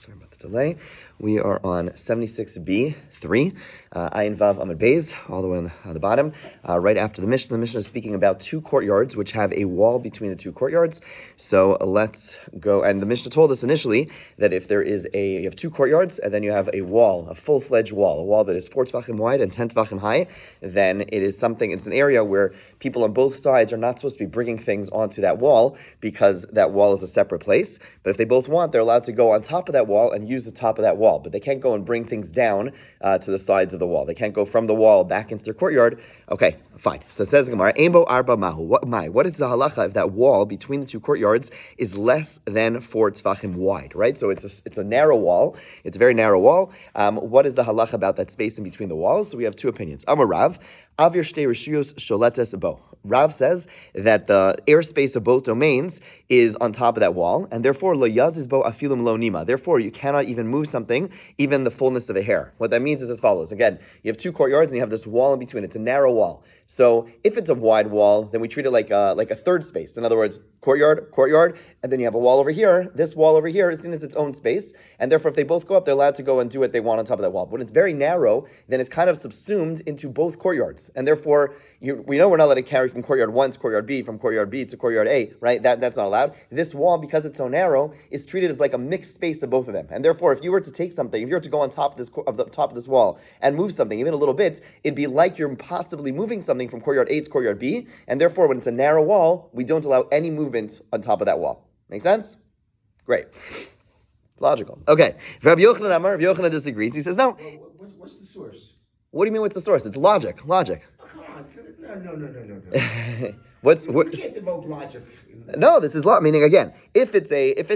Sorry about the delay. We are on 76b, 3. Ayin Vav Amud Beis, all the way on the bottom. Right after the Mishnah. The Mishnah is speaking about two courtyards, which have a wall between the two courtyards. So let's go. And the Mishnah told us initially that if you have two courtyards, and then you have a wall, a full-fledged wall, a wall that is 4 tvachim wide and 10 tvachim high, then it's an area where people on both sides are not supposed to be bringing things onto that wall because that wall is a separate place. But if they both want, they're allowed to go on top of that wall and use the top of that wall. But they can't go and bring things down to the sides of the wall. They can't go from the wall back into their courtyard. Okay, fine. So it says the Gemara, Eimbo arba mahu. What is the halacha if that wall between the two courtyards is less than 4 tvachim wide, right? So it's a narrow wall. It's a very narrow wall. What is the halacha about that space in between the walls? So we have two opinions. Amar Rav, Avir shtei rishuyos sholetes bo. Rav says that the airspace of both domains is on top of that wall, and therefore lo yazis bo afilum lo nima. Therefore, you cannot even move something, even the fullness of a hair. What that means is as follows. Again, you have two courtyards and you have this wall in between. It's a narrow wall. So if it's a wide wall, then we treat it like a third space. In other words, courtyard, and then you have a wall over here. This wall over here is seen as its own space, and therefore if they both go up, they're allowed to go and do what they want on top of that wall. But when it's very narrow, then it's kind of subsumed into both courtyards, and therefore we know we're not allowed to carry from courtyard 1 to courtyard B, from courtyard B to courtyard A, right? That's not allowed. This wall, because it's so narrow, is treated as like a mixed space of both of them, and therefore if you were to take something, if you were to go on top of the top of this wall and move something even a little bit, it'd be like you're possibly moving something from courtyard A to courtyard B, and therefore when it's a narrow wall, we don't allow any movement on top of that wall. Make sense? Great. It's logical. Okay. Rabbi Yochanan disagrees. He says, no. Well, what's the source? What do you mean what's the source? It's logic. Oh, come on. No. You can't devote logic. No, this is meaning again, if it's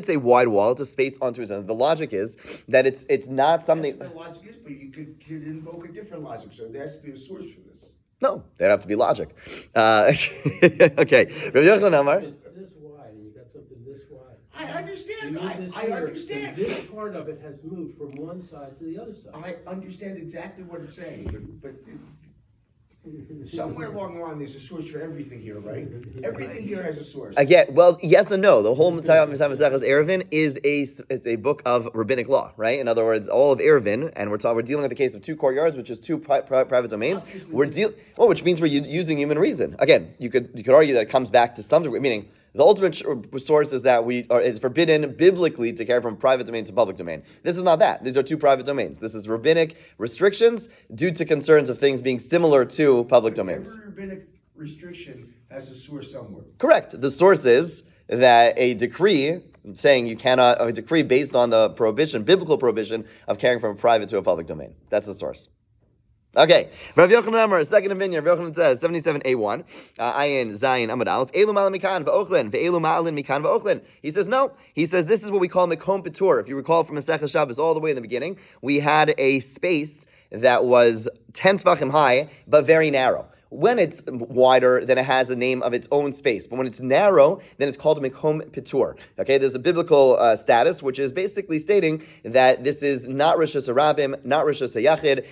a wide wall, it's a space onto its own. The logic is that it's not something. That's what the logic is, but you could invoke a different logic, so there has to be a source for this. No, there'd have to be logic. Okay. Rabbi Yochanan Amar. It's this wide, and you got something this wide. I understand. I understand. This part of it has moved from one side to the other side. I understand exactly what it's saying, but somewhere along the line, there's a source for everything here, right? Everything here has a source. Again, well, yes and no. The whole Mitzvah Eruvin is a book of rabbinic law, right? In other words, all of Eruvin, and we're dealing with the case of two courtyards, which is two private domains. Which means we're using human reason. Again, you could argue that it comes back to some degree, meaning the ultimate source is that it's forbidden biblically to carry from private domain to public domain. This is not that. These are two private domains. This is rabbinic restrictions due to concerns of things being similar to public domains. Every rabbinic restriction has a source somewhere. Correct. The source is that a decree saying a decree based on the biblical prohibition of carrying from a private to a public domain. That's the source. Okay, Rav Yochanan Amar, second opinion. Rav Yochanan says 77a1, Ayin Zayin Amud Aleph, Elu Ma'alin Mikan v'Ochlin, ve'Elu Ma'alin Mikan v'Ochlin. He says no. He says this is what we call Mekom Petur. If you recall from Masechah Shabbos all the way in the beginning, we had a space that was 10 tvachim high but very narrow. When it's wider, then it has a name of its own space. But when it's narrow, then it's called a mekom petur. Okay, there's a biblical status, which is basically stating that this is not rishus harabim, not rishus hayachid,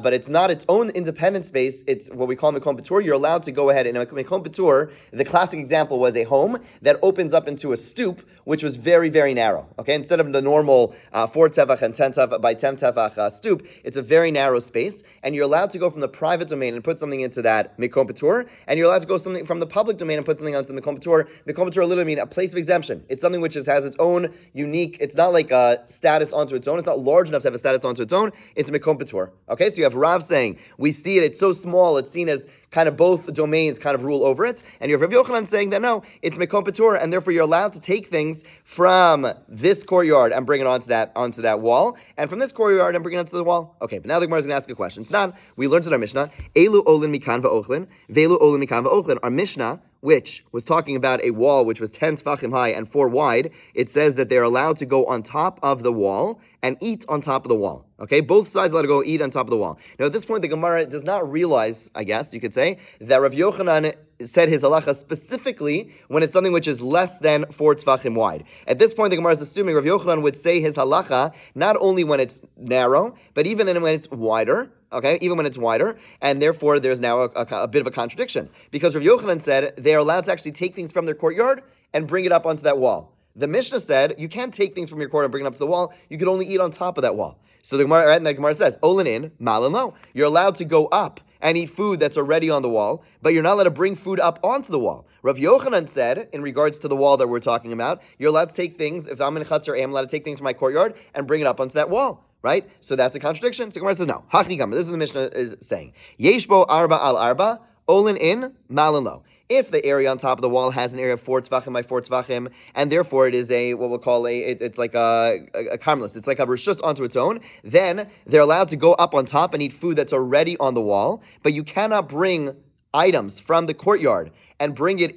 but it's not its own independent space. It's what we call mekom petur. You're allowed to go ahead and a mekom petur. The classic example was a home that opens up into a stoop, which was very, very narrow. Okay, instead of the normal 4 tefach and 10 tefach by 10 tefach stoop, it's a very narrow space, and you're allowed to go from the private domain and put something into that Mekom Petur, and you're allowed to go something from the public domain and put something onto the Mekom Petur. Mekom Petur literally means a place of exemption. It's something which has its own unique, it's not like a status onto its own, it's not large enough to have a status onto its own, it's Mekom Petur. Okay, so you have Rav saying, we see it's so small, it's seen as kind of both domains kind of rule over it, and you have Rabbi Yochanan saying that no, it's Mekom Petur, and therefore you're allowed to take things from this courtyard and bring it onto that wall, and from this courtyard and bring it onto the wall. Okay, but now the Gemara is going to ask a question. It's not, we learned in our Mishnah, Elu Olin Mikan va'Ochlin, Velu Olin Mikan va'Ochlin. Our Mishnah, which was talking about a wall which was 10 tefachim high and 4 wide, it says that they're allowed to go on top of the wall and eat on top of the wall. Okay, both sides allowed to go eat on top of the wall. Now, at this point, the Gemara does not realize, I guess you could say, that Rav Yochanan said his halacha specifically when it's something which is less than 4 tvachim wide. At this point, the Gemara is assuming Rav Yochanan would say his halacha not only when it's narrow, but even when it's wider. Okay, even when it's wider, and therefore there's now a bit of a contradiction, because Rav Yochanan said they are allowed to actually take things from their courtyard and bring it up onto that wall. The Mishnah said you can't take things from your court and bring it up to the wall. You could only eat on top of that wall. So the Gemara, right, and the Gemara says, Olin in, malin lo. You're allowed to go up and eat food that's already on the wall, but you're not allowed to bring food up onto the wall. Rav Yochanan said, in regards to the wall that we're talking about, you're allowed to take things, if I'm in Chatzar, I'm allowed to take things from my courtyard and bring it up onto that wall. Right? So that's a contradiction. So the Gemara says no. Hachnikam. This is what the Mishnah is saying. Yeshbo arba al arba, olin in, malin lo. If the area on top of the wall has an area of 4 tzvachim by 4 tzvachim, and therefore it is what we'll call it's like a karmelis, it's like a rishus onto its own, then they're allowed to go up on top and eat food that's already on the wall, but you cannot bring items from the courtyard and bring it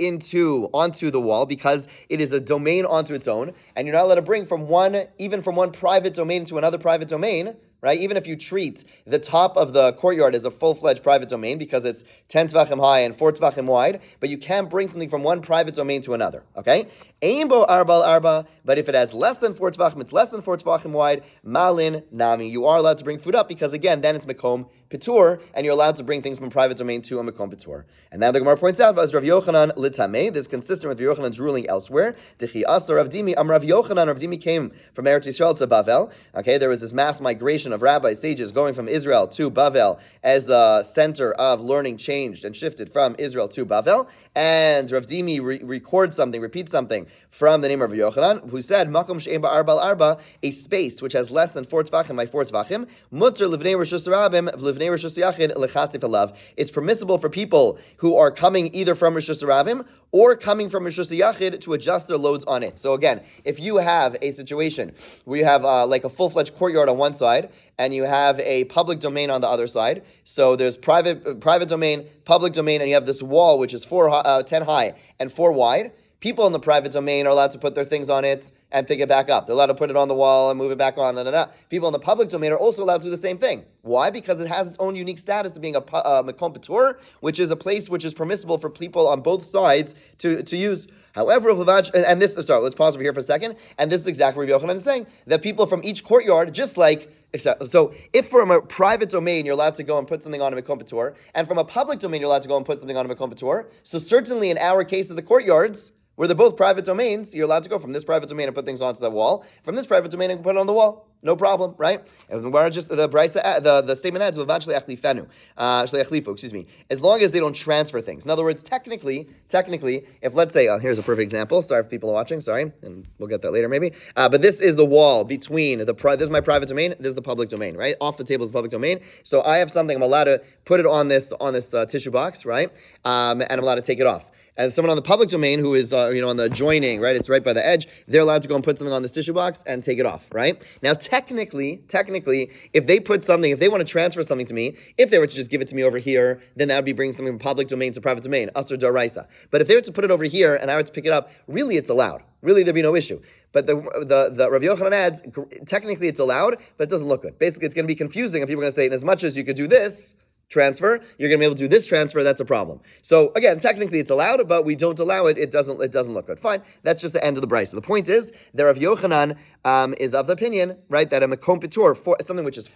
onto the wall because it is a domain onto its own, and you're not allowed to bring from one private domain to another private domain. Right? Even if you treat the top of the courtyard as a full-fledged private domain because it's 10 tzvachim high and 4 tzvachim wide, but you can't bring something from one private domain to another. Okay? Aimbo arba al arba, but if it has less than 4 tzvachim, it's less than 4 tzvachim wide, malin nami. You are allowed to bring food up because, again, then it's mekom pitur, and you're allowed to bring things from private domain to a mekom pitur. And now the Gemara points out, Rav Yochanan litameh, this is consistent with Rav Yochanan's ruling elsewhere. Dechi asa Rav Dimi, Rav Yochanan, Rav Dimi came from Eretz Yisrael to Bavel. Okay, there was this mass migration of rabbis, sages, going from Israel to Bavel as the center of learning changed and shifted from Israel to Bavel. And Rav Dimi repeats something from the name of Rav Yochanan, who said, Makom she'em ba'arba al-arba, a space which has less than 4 tzvachim by 4 tzvachim, mutter livnei rishus rabim, livnei rishus yachid, lechatif alav. It's permissible for people who are coming either from rishus rabim or coming from rishus yachid to adjust their loads on it. So again, if you have a situation where you have like a full-fledged courtyard on one side, and you have a public domain on the other side. So there's private domain, public domain, and you have this wall which is 10 high and 4 wide. People in the private domain are allowed to put their things on it and pick it back up. They're allowed to put it on the wall and move it back on. People in the public domain are also allowed to do the same thing. Why? Because it has its own unique status of being a mekom pitur, which is a place which is permissible for people on both sides to use. However, let's pause over here for a second. And this is exactly what Rav Yochanan is saying, that people from each courtyard, just like, so if from a private domain you're allowed to go and put something on a mekom pitur, and from a public domain you're allowed to go and put something on a mekom pitur, so certainly in our case of the courtyards, where they're both private domains, you're allowed to go from this private domain and put things onto the wall, from this private domain and put it on the wall. No problem, right? And the statement adds, as long as they don't transfer things. In other words, technically, if let's say, here's a perfect example. Sorry if people are watching, sorry, and we'll get that later maybe. But this is the wall between this is my private domain, this is the public domain, right? Off the table is the public domain. So I have something, I'm allowed to put it on this tissue box, right? And I'm allowed to take it off. And someone on the public domain who is, on the adjoining, right? It's right by the edge. They're allowed to go and put something on this tissue box and take it off, right? Now, technically, if they put something, if they want to transfer something to me, if they were to just give it to me over here, then that would be bringing something from public domain to private domain, asur daraisa. But if they were to put it over here and I were to pick it up, really it's allowed. Really, there'd be no issue. But the Rav Yochanan adds, technically it's allowed, but it doesn't look good. Basically, it's going to be confusing, and people are going to say, in as much as you could do this transfer, you're going to be able to do this transfer, that's a problem. So again, technically it's allowed, but we don't allow it, it doesn't look good. Fine, that's just the end of the brayso. So the point is, that Rav Yochanan is of the opinion, right, that a mekom pitur, something which is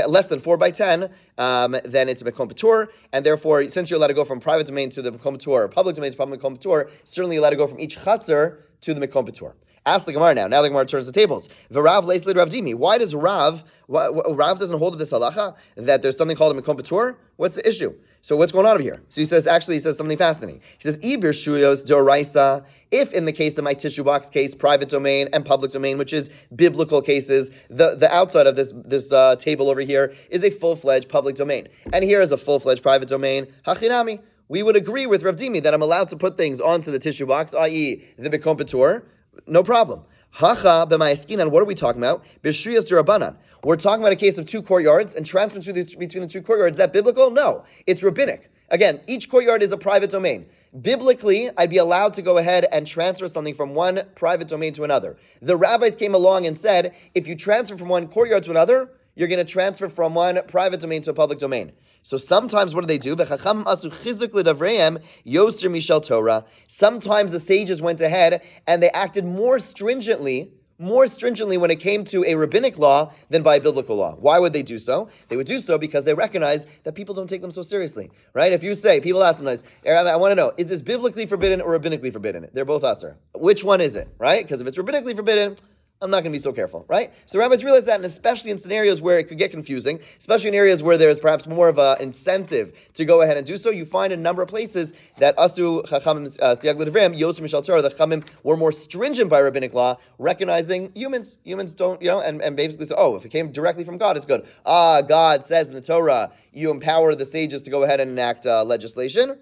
less than 4 by 10, then it's a mekom pitur, and therefore, since you're allowed to go from private domain to the mekom pitur, or public domain to public mekom pitur, certainly you're allowed to go from each chatzar to the mekom pitur. Ask the Gemara now. Now the Gemara turns the tables. V'Rav leislid Rav Dimi. Why does Rav doesn't hold to this halacha that there's something called a mekom pitur? What's the issue? So what's going on over here? So he says something fascinating. He says, Ibir shuyos doraisa. If in the case of my tissue box case, private domain and public domain, which is biblical cases, the outside of this table over here is a full-fledged public domain, and here is a full-fledged private domain. Hachinami. We would agree with Rav Dimi that I'm allowed to put things onto the tissue box, i.e., the mekom pitur. No problem. Hacha b'mayaskinan. What are we talking about? B'shuyas d'Rabbanan. We're talking about a case of 2 courtyards and transfer between the 2 courtyards. Is that biblical? No, it's rabbinic. Again, each courtyard is a private domain. Biblically, I'd be allowed to go ahead and transfer something from one private domain to another. The rabbis came along and said, if you transfer from one courtyard to another, you're going to transfer from one private domain to a public domain. So sometimes what do they do? Sometimes the sages went ahead and they acted more stringently more stringently when it came to a rabbinic law than by a biblical law. Why would they do so? They would do so because they recognize that people don't take them so seriously, right? If you say, people ask them, I want to know, is this biblically forbidden or rabbinically forbidden? They're both asur. Which one is it, right? Because if it's rabbinically forbidden, I'm not going to be so careful, right? So rabbis realize that, and especially in scenarios where it could get confusing, especially in areas where there's perhaps more of an incentive to go ahead and do so, you find a number of places that asu chachamim siyag l'divrim, yotzim mishal Torah, the chachamim were more stringent by rabbinic law, recognizing humans don't, and basically say, oh, if it came directly from God, it's good. God says in the Torah, you empower the sages to go ahead and enact legislation.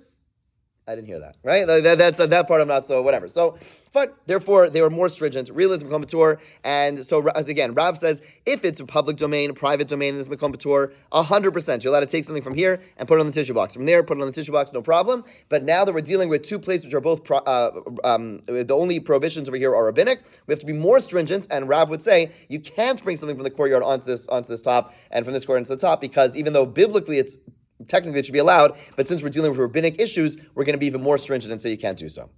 I didn't hear that, right? That part I'm not so whatever. So, but therefore they were more stringent. Realism Makom Patur, and so as again, Rav says if it's a public domain, private domain in this Makom Patur, 100%, you're allowed to take something from here and put it on the tissue box. From there, put it on the tissue box, no problem. But now that we're dealing with two places which are both the only prohibitions over here are rabbinic, we have to be more stringent. And Rav would say you can't bring something from the courtyard onto this top, and from this courtyard into the top, because even though biblically it's technically it should be allowed, but since we're dealing with rabbinic issues, we're going to be even more stringent and say you can't do so.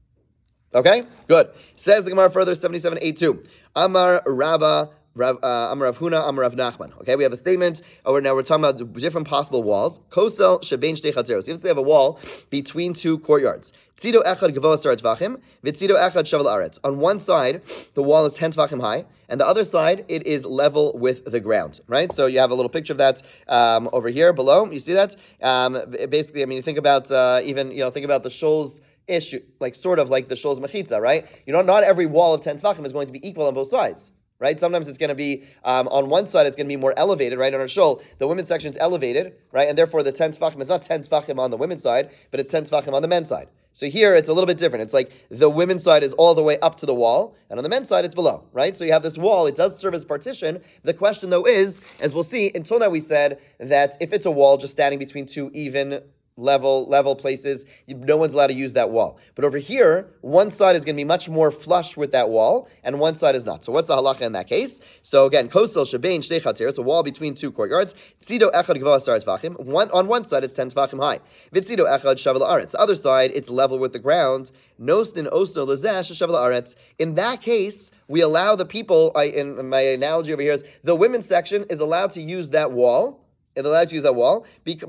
Okay, good. Says the Gemara further, 7782. Amar Rava, Amar Rav Huna, Amar Rav Nachman. Okay, we have a statement. Now we're talking about different possible walls. Kosel shebein shtei chatzeros. You have to have a wall between two courtyards. Tzido echad gavoa asar tvachim, v'tzido echad shavel aretz. On one side, the wall is 10 tvachim high, and the other side, it is level with the ground, right? So you have a little picture of that over here below. You see that? Basically, I mean, think about think about the shoals issue, like sort of like the shoals mechitza, right? Not every wall of 10 tvachim is going to be equal on both sides. Right? Sometimes it's going to be, on one side it's going to be more elevated, right? On our shul, the women's section is elevated, right? And therefore the 10 tvachim is not 10 tvachim on the women's side, but it's 10 tvachim on the men's side. So here it's a little bit different. It's like the women's side is all the way up to the wall, and on the men's side it's below, right? So you have this wall, it does serve as partition. The question though is, as we'll see, until now we said that if it's a wall just standing between two even level places, no one's allowed to use that wall. But over here, one side is going to be much more flush with that wall, and one side is not. So what's the halacha in that case? So again, kosel shebein shtei chatzeros, a wall between two courtyards. Tzido echad gavoa asar tvachim. On one side, it's 10 tvachim high. V'tzido echad shavel aretz. The other side, it's level with the ground. Nostin osno lezesh shavel aretz. In that case, we allow the people. In my analogy over here is the women's section is allowed to use that wall. It allows to use that wall because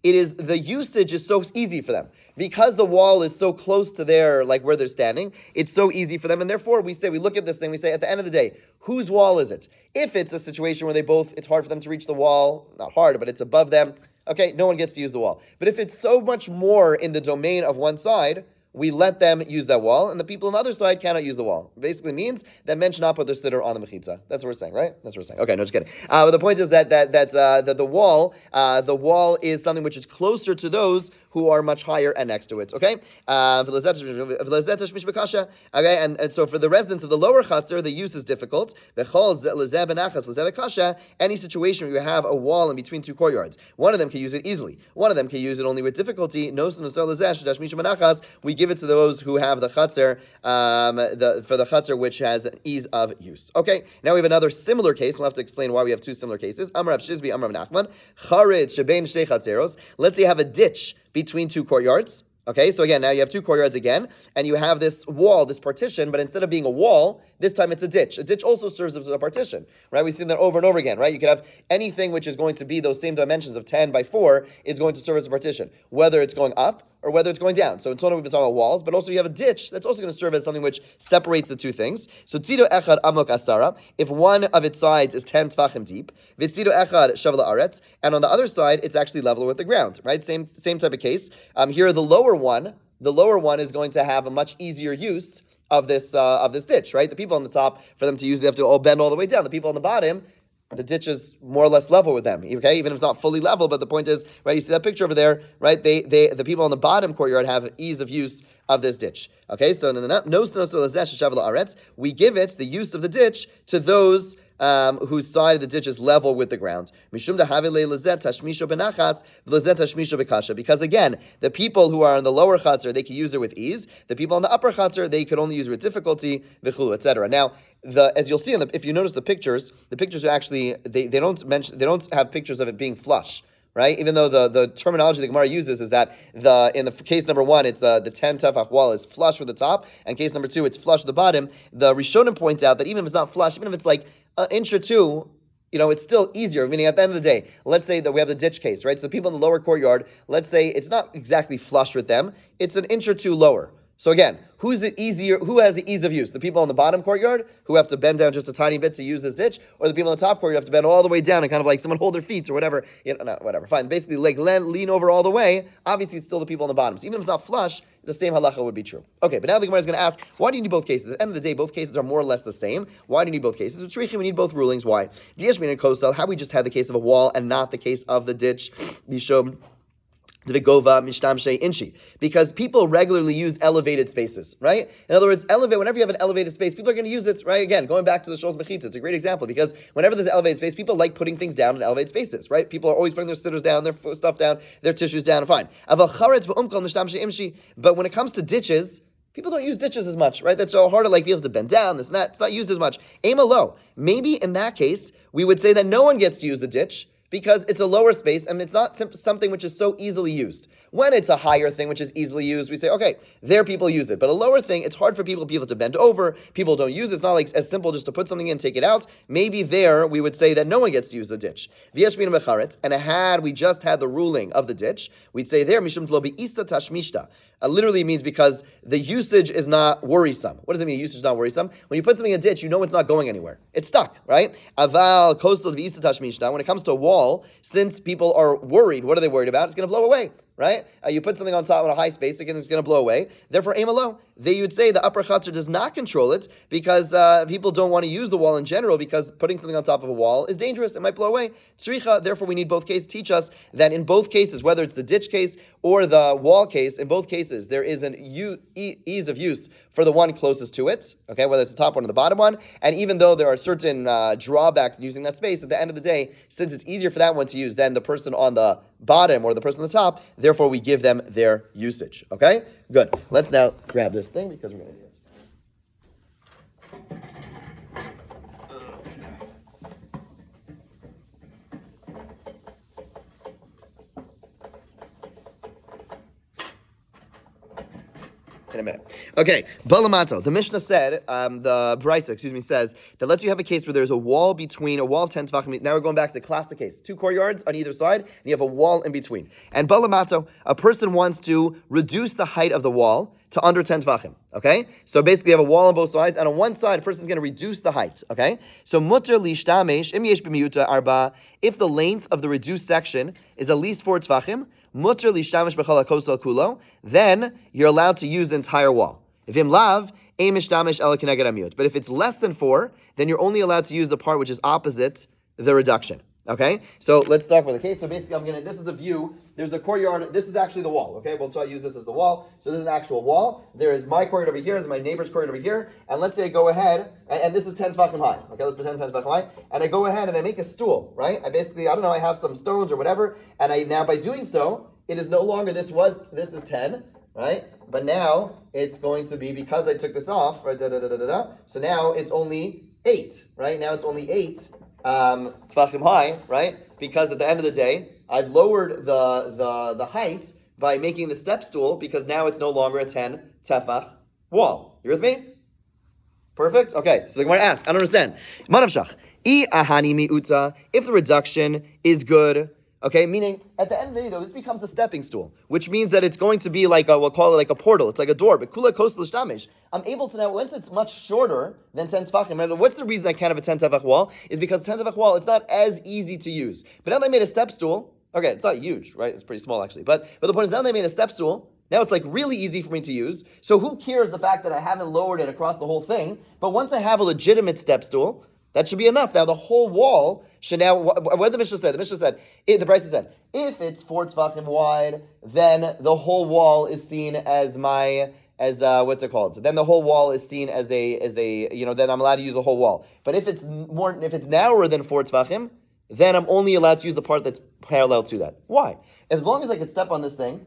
it is the usage is so easy for them. Because the wall is so close to their where they're standing, it's so easy for them, and therefore we look at this thing, we say at the end of the day, whose wall is it? If it's a situation where it's hard for them to reach the wall, not hard, but it's above them, okay, no one gets to use the wall. But if it's so much more in the domain of one side, we let them use that wall, and the people on the other side cannot use the wall. It basically means that men should not put their sitter on the mechitza. That's what we're saying, right? That's what we're saying. Okay, no, just kidding. But the point is that the wall is something which is closer to those who are much higher and next to it. Okay, okay, and so for the residents of the lower chatzar, the use is difficult. Any situation where you have a wall in between two courtyards, one of them can use it easily, one of them can use it only with difficulty. We give it to those who have the chatzar, for the chatzar which has an ease of use. Okay, now we have another similar case. We'll have to explain why we have two similar cases. Amar Rav Shizbi, Amar Rav Nachman. Charid shebein shtei chatzeros. Let's say you have a ditch between two courtyards. Okay, so again, now you have two courtyards again, and you have this wall, this partition, but instead of being a wall, this time it's a ditch. A ditch also serves as a partition, right? We've seen that over and over again, right? You could have anything which is going to be those same dimensions of 10 by 4 is going to serve as a partition, whether it's going up or whether it's going down. So in total, we've been talking about walls, but also you have a ditch that's also going to serve as something which separates the two things. So tzido echad amok asara, if one of its sides is 10 tvachim deep, v'tzido echad shavel aretz, and on the other side, it's actually level with the ground, right? Same type of case. Here, the lower one is going to have a much easier use of this ditch, right? The people on the top, for them to use, they have to all bend all the way down. The people on the bottom, the ditch is more or less level with them, okay? Even if it's not fully level, but the point is, right, you see that picture over there, right? The people on the bottom courtyard have ease of use of this ditch. Okay, so we give it, the use of the ditch, to those whose side of the ditch is level with the ground. Because again, the people who are on the lower chatzar, they can use it with ease. The people on the upper chatzar, they could only use it with difficulty, etc. Now, as you'll see if you notice the pictures are actually they don't have pictures of it being flush right? Even though the terminology the Gemara uses is that in the case number 1, it's the 10 tefach wall is flush with the top, and case number 2, it's flush with the bottom. The Rishonim points out that even if it's not flush, even if it's like an inch or two, it's still easier. Meaning, at the end of the day, let's say that we have the ditch case, right? So the people in the lower courtyard, let's say it's not exactly flush with them; it's an inch or two lower. So again, who has the ease of use? The people in the bottom courtyard who have to bend down just a tiny bit to use this ditch, or the people in the top courtyard have to bend all the way down and kind of like someone hold their feet or whatever. Whatever. Fine. Basically, like lean over all the way. Obviously, it's still the people on the bottom. So even if it's not flush, the same halacha would be true. Okay, but now the Gemara is going to ask, why do you need both cases? At the end of the day, both cases are more or less the same. Why do you need both cases? With Shrichim, we need both rulings. Why? Diashmin and Kosel, how we just had the case of a wall and not the case of the ditch. Bishom. Because people regularly use elevated spaces, right? In other words, whenever you have an elevated space, people are going to use it, right? Again, going back to the Shul's Mechitza, it's a great example because whenever there's an elevated space, people like putting things down in elevated spaces, right? People are always putting their sitters down, their stuff down, their tissues down, fine. But when it comes to ditches, people don't use ditches as much, right? That's so hard to be able to bend down, this and that. It's not used as much. Aim a low. Maybe in that case, we would say that no one gets to use the ditch, because it's a lower space and it's not something which is so easily used. When it's a higher thing which is easily used, we say, okay, there people use it. But a lower thing, it's hard for people to bend over. People don't use it. It's not like as simple just to put something in, take it out. Maybe there we would say that no one gets to use the ditch. And had we just had the ruling of the ditch, we'd say there, mishum tlo be'isa tashmishta. Literally means because the usage is not worrisome. What does it mean? Usage is not worrisome. When you put something in a ditch, you know it's not going anywhere. It's stuck, right? Aval coastal v'isa tashmishta. When it comes to a wall, since people are worried, what are they worried about? It's going to blow away, right? You put something on top of a high space, again, it's going to blow away. Therefore, aim low. You would say the upper chutzner does not control it because people don't want to use the wall in general because putting something on top of a wall is dangerous. It might blow away. Tzricha, therefore, we need both cases. Teach us that in both cases, whether it's the ditch case or the wall case, in both cases, there is an ease of use for the one closest to it, okay, whether it's the top one or the bottom one. And even though there are certain drawbacks in using that space, at the end of the day, since it's easier for that one to use than the person on the bottom or the person on the top, therefore we give them their usage, okay? Good. Let's now grab this thing because we're going to do it. In a minute. Okay, Balamato. The Mishnah said, the Brisa, says that lets you have a case where there's a wall of 10 tefachim. Now we're going back to the classic case. 2 courtyards on either side, and you have a wall in between. And Balamato, a person wants to reduce the height of the wall to under 10 tefachim. Okay? So basically you have a wall on both sides, and on one side, a person is going to reduce the height. Okay? So mutter lishtamesh, im yesh b'miyuta arba, if the length of the reduced section is at least 4 tefachim, mutter lishtamesh b'chal hakosel kulo, then you're allowed to use the entire wall. If im lav, ein mishtamish ela keneged amiyut. But if it's less than 4, then you're only allowed to use the part which is opposite the reduction. Okay? So let's start with the case. So basically this is the view. There's a courtyard. This is actually the wall. Okay? We'll try to use this as the wall. So this is an actual wall. There is my courtyard over here. There's my neighbor's courtyard over here. And let's say I go ahead, and this is 10 tefachim high. Okay? Let's pretend 10 tefachim high. And I go ahead and I make a stool, right? I have some stones or whatever. And now by doing so, it is no longer, this is 10, right? But now it's going to be, because I took this off, right? So now it's only 8, right? Now it's only 8 tefachim high, right? Because at the end of the day, I've lowered the height by making the step stool because now it's no longer a 10 tefach wall. You with me? Perfect? Okay, so the Gemara asks, I don't understand. Manavshach, I ahani mi'uta, if the reduction is good, okay, meaning at the end of the day, though, this becomes a stepping stool, which means that it's going to be like we'll call it like a portal. It's like a door. But kula kos l'shtamish, I'm able to now, once it's much shorter than 10 tefachim, what's the reason I can't have a 10 tefach wall? Is because 10 tefach wall, it's not as easy to use. But now they made a step stool. Okay, it's not huge, right? It's pretty small actually. But the point is now they made a step stool. Now it's like really easy for me to use. So who cares the fact that I haven't lowered it across the whole thing? But once I have a legitimate step stool, that should be enough. Now the whole wall should now. What did the Mishnah say? The Mishnah said, the Brisa said, if it's 4 tefachim wide, then the whole wall is seen as what's it called? So then the whole wall is seen as a then I'm allowed to use the whole wall. But if it's narrower than 4 tefachim, then I'm only allowed to use the part that's parallel to that. Why? As long as I can step on this thing,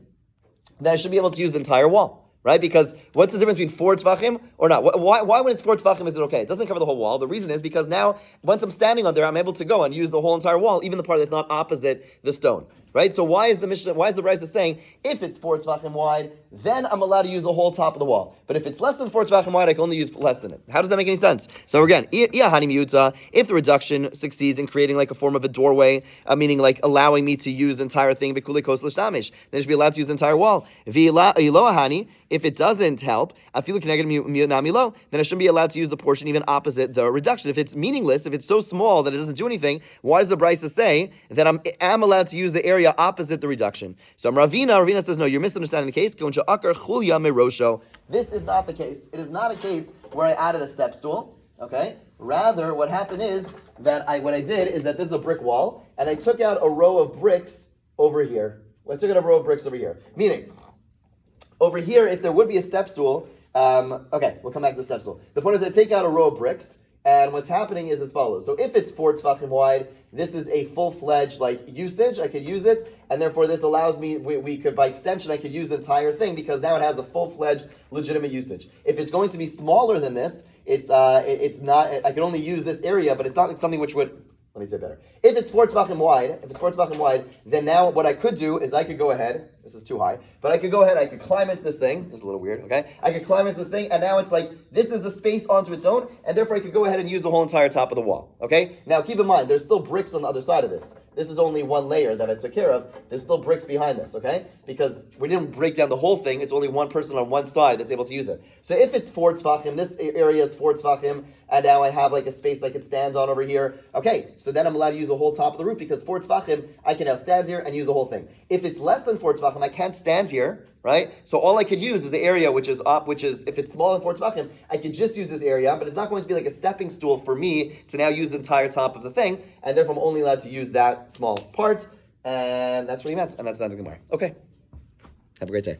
then I should be able to use the entire wall. Right? Because what's the difference between 4 tefachim or not? Why when it's 4 tefachim is it okay? It doesn't cover the whole wall. The reason is because now, once I'm standing on there, I'm able to go and use the whole entire wall, even the part that's not opposite the stone. right? So why is the Brisa saying if it's 4 tzvachim wide, then I'm allowed to use the whole top of the wall? But if it's less than 4 tzvachim wide, I can only use less than it. How does that make any sense? So again, if the reduction succeeds in creating like a form of a doorway, meaning like allowing me to use the entire thing, then I should be allowed to use the entire wall. If it doesn't help, then I shouldn't be allowed to use the portion even opposite the reduction. If it's meaningless, if it's so small that it doesn't do anything, why does the Brisa say that I'm allowed to use the area opposite the reduction? So Ravina says, no, you're misunderstanding the case. This is not the case. It is not a case where I added a step stool. Okay? Rather, what happened is that what I did is that this is a brick wall, and I took out a row of bricks over here. Meaning, over here, if there would be a step stool, okay, we'll come back to the step stool. The point is I take out a row of bricks, and what's happening is as follows. So if it's 4 tzvachim wide, this is a full-fledged usage. I could use it, and therefore this allows me, we could, by extension, I could use the entire thing because now it has a full-fledged legitimate usage. If it's going to be smaller than this, it's not, I can only use this area, but it's not like something which would, let me say better. If it's 4 tzvachim wide, then now what I could do is I could go ahead, this is too high, but I could go ahead, I could climb into this thing, this is a little weird, okay? I could climb into this thing, and now it's like, this is a space onto its own, and therefore I could go ahead and use the whole entire top of the wall, okay? Now keep in mind, there's still bricks on the other side of this. This is only one layer that I took care of. There's still bricks behind this, okay? Because we didn't break down the whole thing, it's only one person on one side that's able to use it. So if it's 4 tzvachim, this area is 4 tzvachim, and now I have like a space I could stand on over here. Okay, so then I'm allowed to use the whole top of the roof because 4 tzvachim, I can now stand here and use the whole thing. If it's less than 4 tzvachim, I can't stand here, right? So all I could use is the area which is up, which is, if it's smaller than 4 tzvachim, I could just use this area, but it's not going to be like a stepping stool for me to now use the entire top of the thing, and therefore I'm only allowed to use that small part, and that's what he meant, and that's not the Gemara. Okay, have a great day.